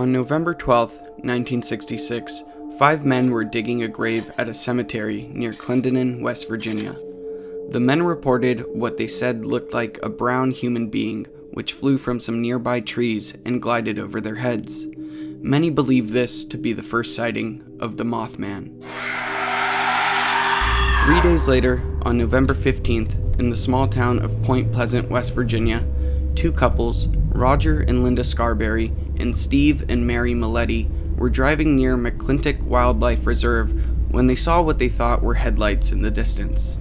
On November 12, 1966, 5 men were digging a grave at a cemetery near Clendenin, West Virginia. The men reported what they said looked like a brown human being, which flew from some nearby trees and glided over their heads. Many believe this to be the first sighting of the Mothman. 3 days later, on November 15th, in the small town of Point Pleasant, West Virginia, 2 couples, Roger and Linda Scarberry, and Steve and Mary Milletti, were driving near McClintock Wildlife Reserve when they saw what they thought were headlights in the distance.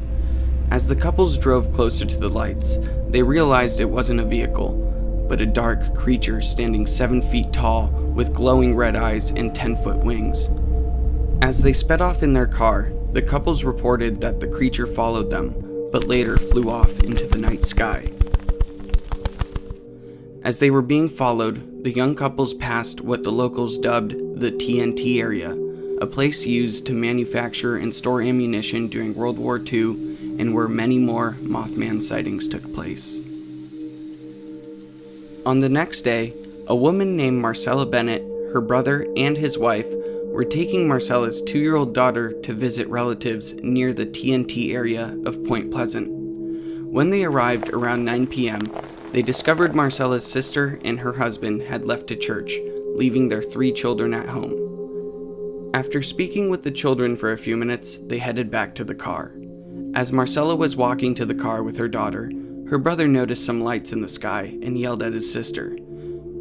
As the couples drove closer to the lights, they realized it wasn't a vehicle, but a dark creature standing 7 feet tall with glowing red eyes and 10-foot wings. As they sped off in their car, the couples reported that the creature followed them, but later flew off into the night sky. As they were being followed, the young couples passed what the locals dubbed the TNT area, a place used to manufacture and store ammunition during World War II and where many more Mothman sightings took place. On the next day, a woman named Marcella Bennett, her brother, and his wife were taking Marcella's 2-year-old daughter to visit relatives near the TNT area of Point Pleasant. When they arrived around 9 p.m., they discovered Marcella's sister and her husband had left to church, leaving their 3 children at home. After speaking with the children for a few minutes, they headed back to the car. As Marcella was walking to the car with her daughter, her brother noticed some lights in the sky and yelled at his sister,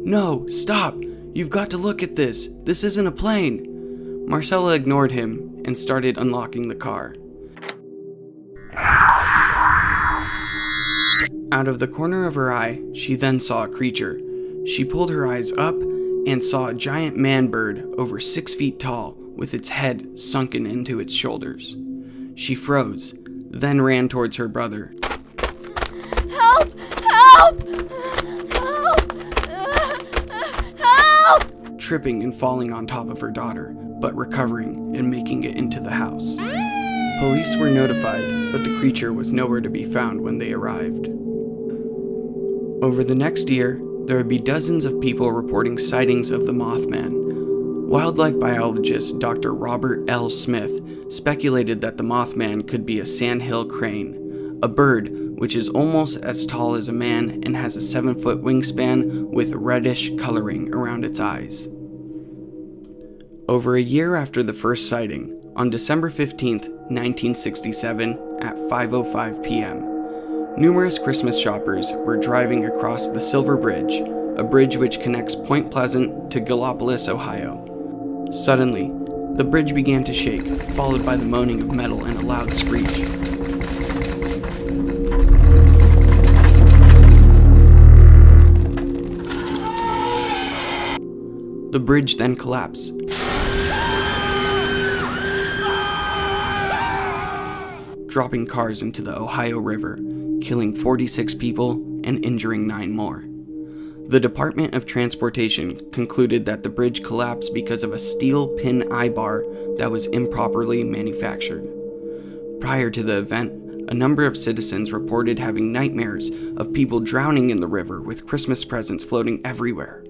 "No, stop! You've got to look at this! This isn't a plane!" Marcella ignored him and started unlocking the car. Out of the corner of her eye, she then saw a creature. She pulled her eyes up and saw a giant man bird over 6 feet tall with its head sunken into its shoulders. She froze, then ran towards her brother. Help! Help! Help! Help! Tripping and falling on top of her daughter, but recovering and making it into the house. Police were notified, but the creature was nowhere to be found when they arrived. Over the next year, there would be dozens of people reporting sightings of the Mothman. Wildlife biologist Dr. Robert L. Smith speculated that the Mothman could be a sandhill crane, a bird which is almost as tall as a man and has a 7-foot wingspan with reddish coloring around its eyes. Over a year after the first sighting, on December 15th, 1967, at 5:05 p.m., numerous Christmas shoppers were driving across the Silver Bridge, a bridge which connects Point Pleasant to Gallipolis, Ohio. Suddenly, the bridge began to shake, followed by the moaning of metal and a loud screech. The bridge then collapsed. Dropping cars into the Ohio River, killing 46 people and injuring 9 more. The Department of Transportation concluded that the bridge collapsed because of a steel pin eye bar that was improperly manufactured. Prior to the event, a number of citizens reported having nightmares of people drowning in the river with Christmas presents floating everywhere.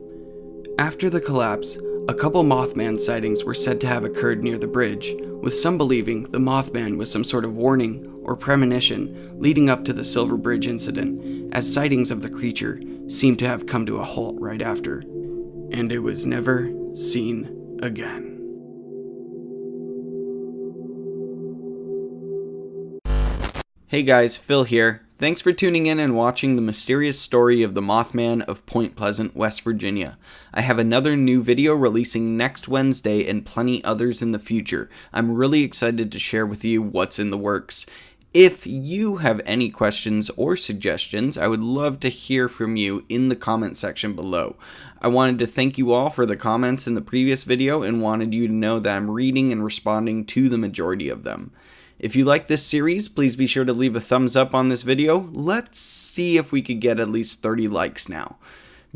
After the collapse, a couple Mothman sightings were said to have occurred near the bridge, with some believing the Mothman was some sort of warning or premonition leading up to the Silver Bridge incident, as sightings of the creature seemed to have come to a halt right after, and it was never seen again. Hey guys, Phil here. Thanks for tuning in and watching the mysterious story of the Mothman of Point Pleasant, West Virginia. I have another new video releasing next Wednesday and plenty others in the future. I'm really excited to share with you what's in the works. If you have any questions or suggestions, I would love to hear from you in the comment section below. I wanted to thank you all for the comments in the previous video and wanted you to know that I'm reading and responding to the majority of them. If you like this series, please be sure to leave a thumbs up on this video. Let's see if we could get at least 30 likes now.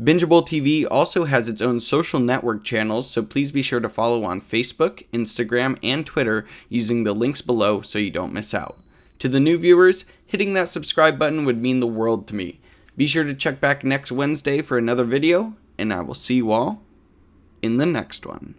Bingeable TV also has its own social network channels, so please be sure to follow on Facebook, Instagram, and Twitter using the links below so you don't miss out. To the new viewers, hitting that subscribe button would mean the world to me. Be sure to check back next Wednesday for another video, and I will see you all in the next one.